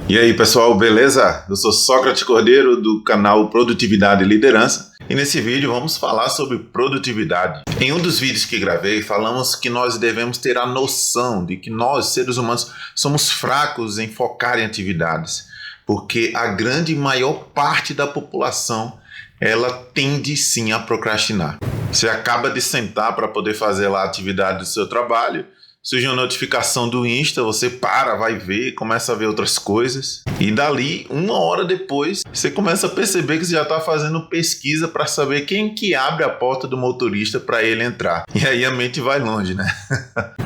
E aí pessoal, beleza? Eu sou Sócrates Cordeiro do canal Produtividade e Liderança e nesse vídeo vamos falar sobre produtividade. Em um dos vídeos que gravei falamos que nós devemos ter a noção de que nós, seres humanos, somos fracos em focar em atividades, porque a grande maior parte da população ela tende sim a procrastinar. Você acaba de sentar para poder fazer lá a atividade do seu trabalho, surge uma notificação do Insta, você vai ver, começa a ver outras coisas. E dali, uma hora depois, você começa a perceber que você já está fazendo pesquisa para saber quem que abre a porta do motorista para ele entrar. E aí a mente vai longe, né?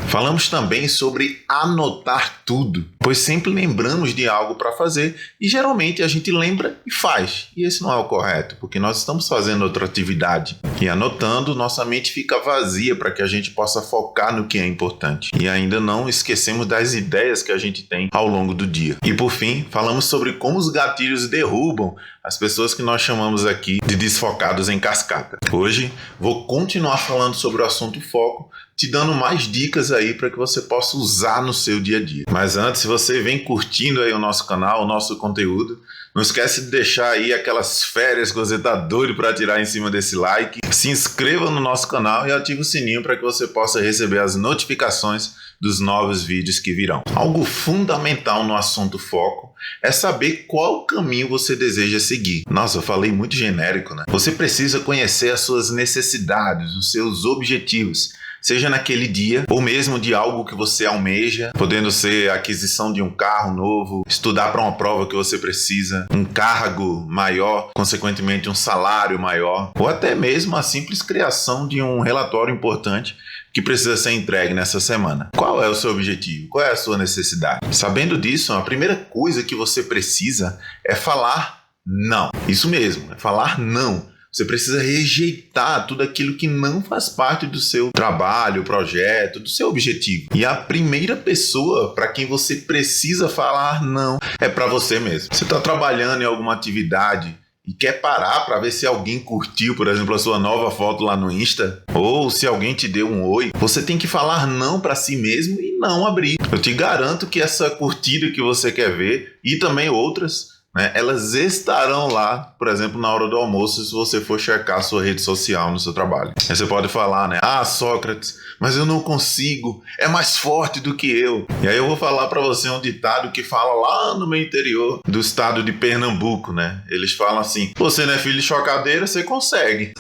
Falamos também sobre anotar tudo, pois sempre lembramos de algo para fazer e geralmente a gente lembra e faz. E esse não é o correto, porque nós estamos fazendo outra atividade. E anotando, nossa mente fica vazia para que a gente possa focar no que é importante. E ainda não esquecemos das ideias que a gente tem ao longo do dia. E por fim, falamos sobre como os gatilhos derrubam as pessoas que nós chamamos aqui de desfocados em cascata. Hoje vou continuar falando sobre o assunto foco, te dando mais dicas aí para que você possa usar no seu dia a dia. Mas antes, se você vem curtindo aí o nosso canal, o nosso conteúdo, não esquece de deixar aí aquelas férias que você tá doido para tirar em cima desse like. Se inscreva no nosso canal e ative o sininho para que você possa receber as notificações dos novos vídeos que virão. Algo fundamental no assunto foco é saber qual caminho você deseja seguir. Nossa, eu falei muito genérico, né? Você precisa conhecer as suas necessidades, os seus objetivos, seja naquele dia ou mesmo de algo que você almeja, podendo ser a aquisição de um carro novo, estudar para uma prova que você precisa, um cargo maior, consequentemente um salário maior, ou até mesmo a simples criação de um relatório importante que precisa ser entregue nessa semana. Qual é o seu objetivo? Qual é a sua necessidade? Sabendo disso, a primeira coisa que você precisa é falar não. Isso mesmo, é falar não. Você precisa rejeitar tudo aquilo que não faz parte do seu trabalho, projeto, do seu objetivo. E a primeira pessoa para quem você precisa falar não é para você mesmo. Você está trabalhando em alguma atividade e quer parar para ver se alguém curtiu, por exemplo, a sua nova foto lá no Insta, ou se alguém te deu um oi, você tem que falar não para si mesmo e não abrir. Eu te garanto que essa curtida que você quer ver e também outras, elas estarão lá, por exemplo, na hora do almoço, se você for checar a sua rede social no seu trabalho. Aí você pode falar, Sócrates, mas eu não consigo, é mais forte do que eu. E aí eu vou falar para você um ditado que fala lá no meu interior do estado de Pernambuco, né? Eles falam assim, você não é filho de chocadeira, você consegue.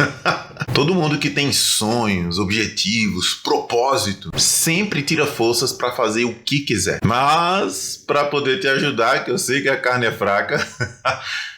Todo mundo que tem sonhos, objetivos, propósito, sempre tira forças para fazer o que quiser. Mas, para poder te ajudar, que eu sei que a carne é fraca,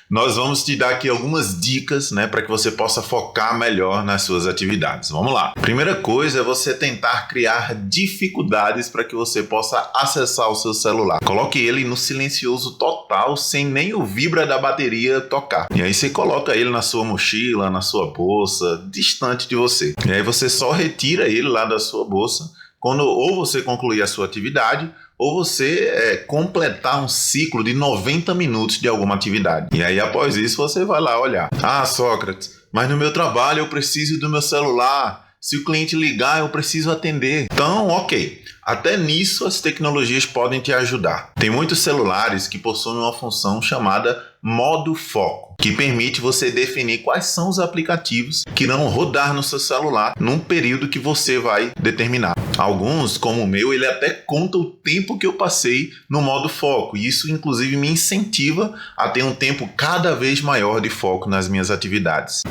nós vamos te dar aqui algumas dicas, para que você possa focar melhor nas suas atividades. Vamos lá. Primeira coisa é você tentar criar dificuldades para que você possa acessar o seu celular. Coloque ele no silencioso total, sem nem o vibra da bateria tocar. E aí você coloca ele na sua mochila, na sua bolsa, distante de você. E aí você só retira ele lá da sua bolsa quando ou você concluir a sua atividade ou você completar um ciclo de 90 minutos de alguma atividade. E aí, após isso, você vai lá olhar. Sócrates, mas no meu trabalho eu preciso do meu celular. Se o cliente ligar, eu preciso atender. Então, ok. Até nisso, as tecnologias podem te ajudar. Tem muitos celulares que possuem uma função chamada modo foco, que permite você definir quais são os aplicativos que irão rodar no seu celular num período que você vai determinar. Alguns, como o meu, ele até conta o tempo que eu passei no modo foco. E isso, inclusive, me incentiva a ter um tempo cada vez maior de foco nas minhas atividades.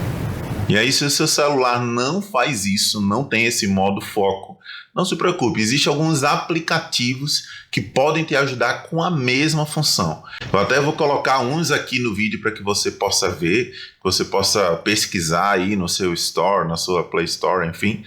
E aí, se o seu celular não faz isso, não tem esse modo foco, não se preocupe, existem alguns aplicativos que podem te ajudar com a mesma função. Eu até vou colocar uns aqui no vídeo para que você possa ver, que você possa pesquisar aí no seu Store, na sua Play Store, enfim,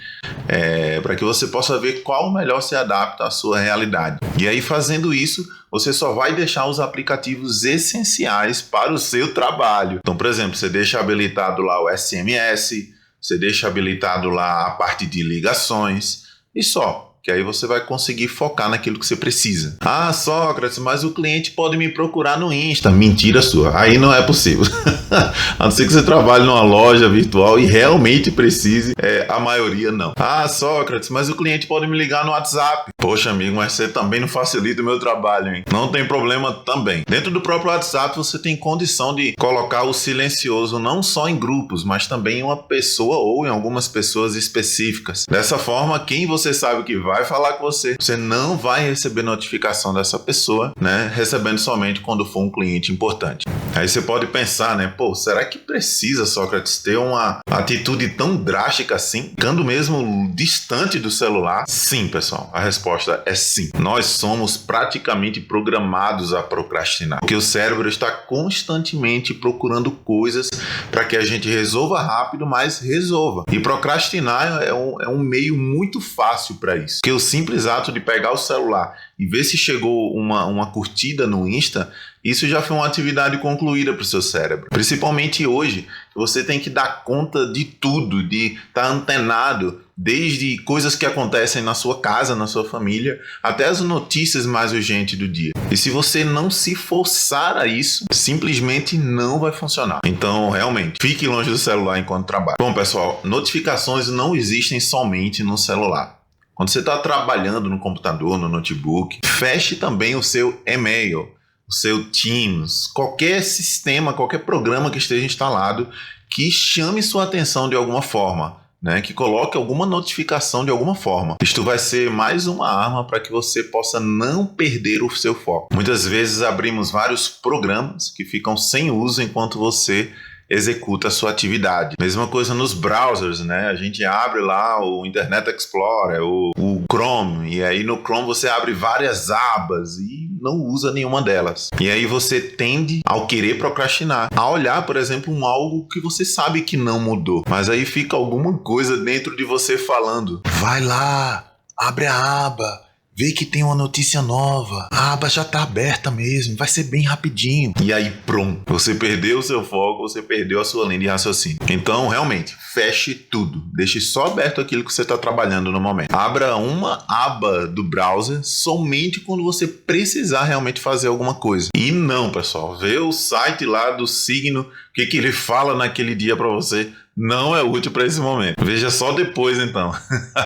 para que você possa ver qual melhor se adapta à sua realidade. E aí, fazendo isso, você só vai deixar os aplicativos essenciais para o seu trabalho. Então, por exemplo, você deixa habilitado lá o SMS, você deixa habilitado lá a parte de ligações e só. Que aí você vai conseguir focar naquilo que você precisa. Sócrates, mas o cliente pode me procurar no Insta. Mentira sua, aí não é possível. A não ser que você trabalhe numa loja virtual e realmente precise, a maioria não. Sócrates, mas o cliente pode me ligar no WhatsApp. Poxa, amigo, mas você também não facilita o meu trabalho, hein? Não tem problema também. Dentro do próprio WhatsApp, você tem condição de colocar o silencioso não só em grupos, mas também em uma pessoa ou em algumas pessoas específicas. Dessa forma, quem você sabe que vai falar com você, você não vai receber notificação dessa pessoa, né? Recebendo somente quando for um cliente importante. Aí você pode pensar, né? Pô, será que precisa, Sócrates, ter uma atitude tão drástica assim? Ficando mesmo distante do celular? Sim, pessoal. A resposta é sim. Nós somos praticamente programados a procrastinar. Porque o cérebro está constantemente procurando coisas para que a gente resolva rápido, mas resolva. E procrastinar é um meio muito fácil para isso. Porque o simples ato de pegar o celular e ver se chegou uma curtida no Insta, isso já foi uma atividade concluída para o seu cérebro. Principalmente hoje, que você tem que dar conta de tudo, de estar antenado, desde coisas que acontecem na sua casa, na sua família, até as notícias mais urgentes do dia. E se você não se forçar a isso, simplesmente não vai funcionar. Então, realmente, fique longe do celular enquanto trabalha. Bom, pessoal, notificações não existem somente no celular. Quando você está trabalhando no computador, no notebook, feche também o seu e-mail, o seu Teams, qualquer sistema, qualquer programa que esteja instalado que chame sua atenção de alguma forma, né? Que coloque alguma notificação de alguma forma. Isto vai ser mais uma arma para que você possa não perder o seu foco. Muitas vezes abrimos vários programas que ficam sem uso enquanto você executa a sua atividade. Mesma coisa nos browsers, né? A gente abre lá o Internet Explorer, o Chrome, e aí no Chrome você abre várias abas e não usa nenhuma delas. E aí você tende, ao querer procrastinar, a olhar, por exemplo, algo que você sabe que não mudou, mas aí fica alguma coisa dentro de você falando: vai lá, abre a aba, vê que tem uma notícia nova. A aba já tá aberta mesmo, vai ser bem rapidinho. E aí pronto, você perdeu o seu foco, você perdeu a sua linha de raciocínio. Então, realmente, feche tudo. Deixe só aberto aquilo que você está trabalhando no momento. Abra uma aba do browser somente quando você precisar realmente fazer alguma coisa. E não, pessoal, vê o site lá do signo, o que ele fala naquele dia para você. Não é útil para esse momento. Veja só depois, então.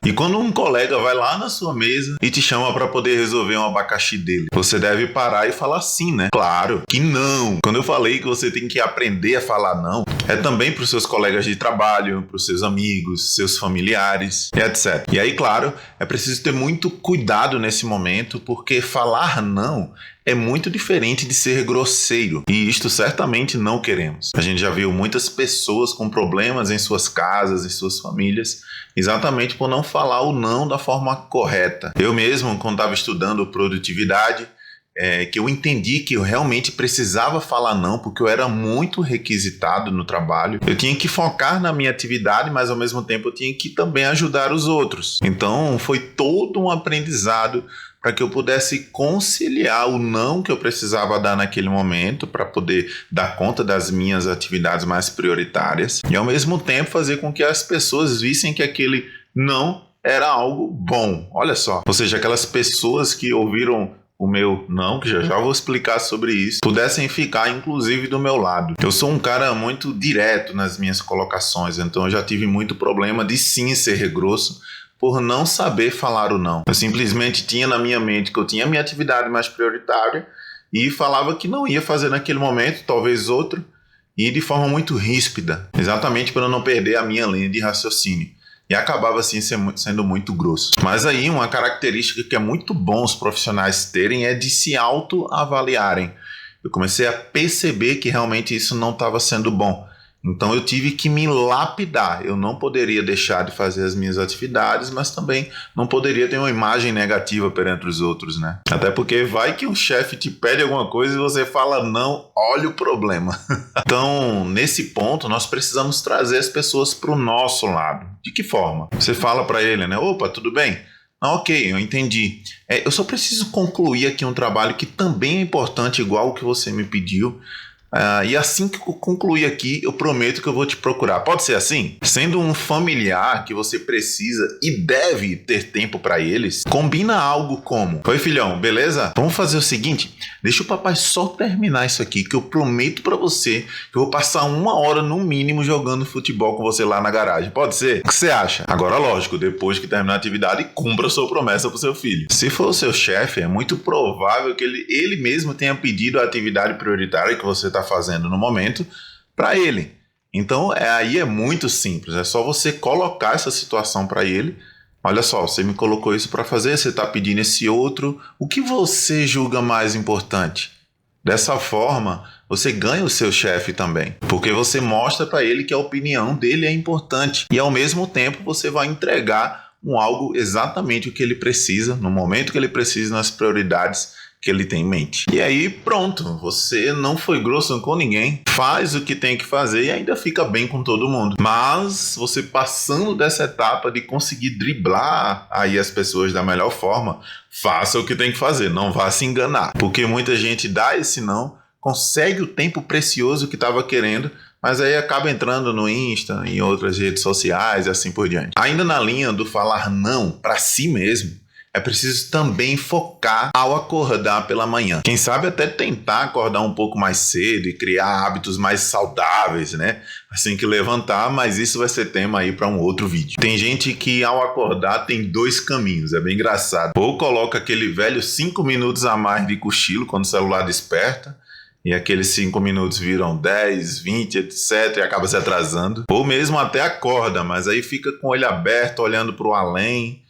E quando um colega vai lá na sua mesa e te chama para poder resolver um abacaxi dele, você deve parar e falar sim, né? Claro que não. Quando eu falei que você tem que aprender a falar não, é também para os seus colegas de trabalho, para os seus amigos, seus familiares, etc. E aí, claro, é preciso ter muito cuidado nesse momento, porque falar não é muito diferente de ser grosseiro, e isto certamente não queremos. A gente já viu muitas pessoas com problemas em suas casas, em suas famílias, exatamente por não falar o não da forma correta. Eu mesmo, quando estava estudando produtividade, que eu entendi que eu realmente precisava falar não, porque eu era muito requisitado no trabalho. Eu tinha que focar na minha atividade, mas ao mesmo tempo eu tinha que também ajudar os outros. Então foi todo um aprendizado para que eu pudesse conciliar o não que eu precisava dar naquele momento para poder dar conta das minhas atividades mais prioritárias e ao mesmo tempo fazer com que as pessoas vissem que aquele não era algo bom. Olha só, ou seja, aquelas pessoas que ouviram o meu não, que já vou explicar sobre isso, pudessem ficar inclusive do meu lado. Eu sou um cara muito direto nas minhas colocações, então eu já tive muito problema de sim ser grosso por não saber falar o não. Eu simplesmente tinha na minha mente que eu tinha a minha atividade mais prioritária e falava que não ia fazer naquele momento, talvez outro, e de forma muito ríspida, exatamente para não perder a minha linha de raciocínio. E acabava assim sendo muito grosso. Mas aí uma característica que é muito bom os profissionais terem é de se autoavaliarem. Eu comecei a perceber que realmente isso não estava sendo bom. Então eu tive que me lapidar. Eu não poderia deixar de fazer as minhas atividades, mas também não poderia ter uma imagem negativa perante os outros, né? Até porque vai que um chefe te pede alguma coisa e você fala não, olha o problema. Então, nesse ponto, nós precisamos trazer as pessoas para o nosso lado. De que forma? Você fala para ele, né? Opa, tudo bem? Ah, ok, eu entendi. Eu só preciso concluir aqui um trabalho que também é importante, igual o que você me pediu. E assim que eu concluir aqui, eu prometo que eu vou te procurar. Pode ser assim? Sendo um familiar que você precisa e deve ter tempo para eles, combina algo como: oi, filhão, beleza? Vamos fazer o seguinte, deixa o papai só terminar isso aqui, que eu prometo para você que eu vou passar 1 hora no mínimo jogando futebol com você lá na garagem. Pode ser? O que você acha? Agora, lógico, depois que terminar a atividade, cumpra a sua promessa pro seu filho. Se for o seu chefe, é muito provável que ele mesmo tenha pedido a atividade prioritária que você está fazendo no momento para ele. Então aí é muito simples, é só você colocar essa situação para ele. Olha só, você me colocou isso para fazer, você está pedindo esse outro, o que você julga mais importante? Dessa forma, você ganha o seu chefe também, porque você mostra para ele que a opinião dele é importante e ao mesmo tempo você vai entregar algo exatamente o que ele precisa, no momento que ele precisa, nas prioridades que ele tem em mente. E aí pronto, você não foi grosso com ninguém, faz o que tem que fazer e ainda fica bem com todo mundo. Mas você passando dessa etapa de conseguir driblar aí as pessoas da melhor forma, faça o que tem que fazer, não vá se enganar. Porque muita gente dá esse não, consegue o tempo precioso que estava querendo, mas aí acaba entrando no Insta, em outras redes sociais e assim por diante. Ainda na linha do falar não para si mesmo, é preciso também focar ao acordar pela manhã. Quem sabe até tentar acordar um pouco mais cedo e criar hábitos mais saudáveis, né? Assim que levantar, mas isso vai ser tema aí para um outro vídeo. Tem gente que ao acordar tem 2 caminhos, é bem engraçado. Ou coloca aquele velho 5 minutos a mais de cochilo quando o celular desperta, e aqueles 5 minutos viram 10, 20, etc. e acaba se atrasando. Ou mesmo até acorda, mas aí fica com o olho aberto, olhando para o além.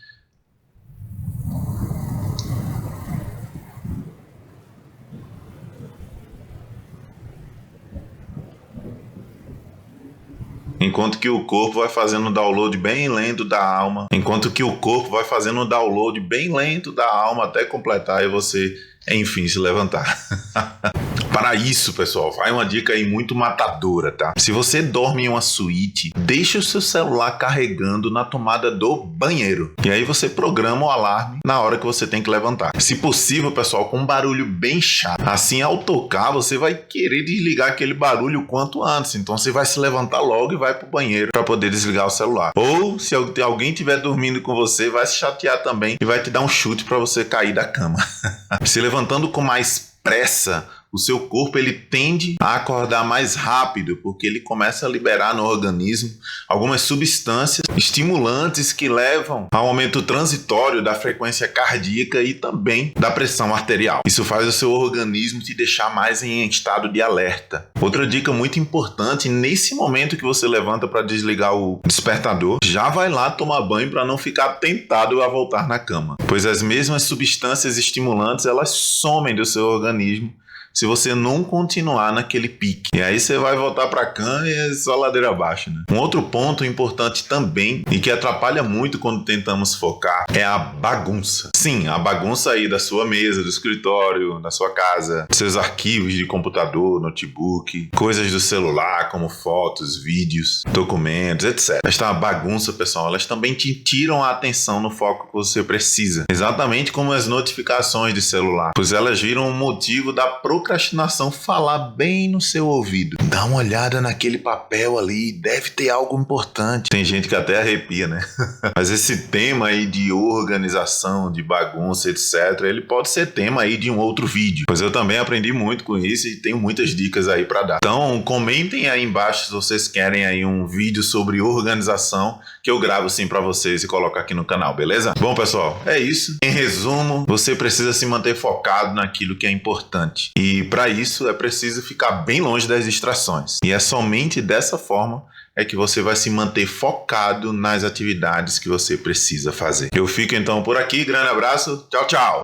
Enquanto que o corpo vai fazendo um download bem lento da alma. Enquanto que o corpo vai fazendo um download bem lento da alma até completar e você, enfim, se levantar. Para isso, pessoal, vai uma dica aí muito matadora, tá? Se você dorme em uma suíte, deixa o seu celular carregando na tomada do banheiro. E aí você programa o alarme na hora que você tem que levantar. Se possível, pessoal, com um barulho bem chato. Assim, ao tocar, você vai querer desligar aquele barulho o quanto antes. Então você vai se levantar logo e vai pro banheiro para poder desligar o celular. Ou, se alguém estiver dormindo com você, vai se chatear também e vai te dar um chute para você cair da cama. Se levantando com mais pressa, o seu corpo ele tende a acordar mais rápido, porque ele começa a liberar no organismo algumas substâncias estimulantes que levam ao aumento transitório da frequência cardíaca e também da pressão arterial. Isso faz o seu organismo te deixar mais em estado de alerta. Outra dica muito importante: nesse momento que você levanta para desligar o despertador, já vai lá tomar banho para não ficar tentado a voltar na cama, pois as mesmas substâncias estimulantes elas somem do seu organismo se você não continuar naquele pique. E aí você vai voltar para a cama e é só ladeira abaixo, né? Um outro ponto importante também e que atrapalha muito quando tentamos focar é a bagunça. Sim, a bagunça aí da sua mesa, do escritório, da sua casa, seus arquivos de computador, notebook, coisas do celular como fotos, vídeos, documentos, etc. Esta bagunça, pessoal, elas também te tiram a atenção no foco que você precisa. Exatamente como as notificações de celular, pois elas viram um motivo da procrastinação falar bem no seu ouvido. Dá uma olhada naquele papel ali, deve ter algo importante. Tem gente que até arrepia, né? Mas esse tema aí de organização, de bagunça, etc., ele pode ser tema aí de um outro vídeo, pois eu também aprendi muito com isso e tenho muitas dicas aí para dar. Então comentem aí embaixo se vocês querem aí um vídeo sobre organização, que eu gravo sim para vocês e coloco aqui no canal, beleza? Bom, pessoal, é isso. Em resumo, você precisa se manter focado naquilo que é importante. E para isso é preciso ficar bem longe das distrações. E é somente dessa forma é que você vai se manter focado nas atividades que você precisa fazer. Eu fico então por aqui. Grande abraço. Tchau, tchau.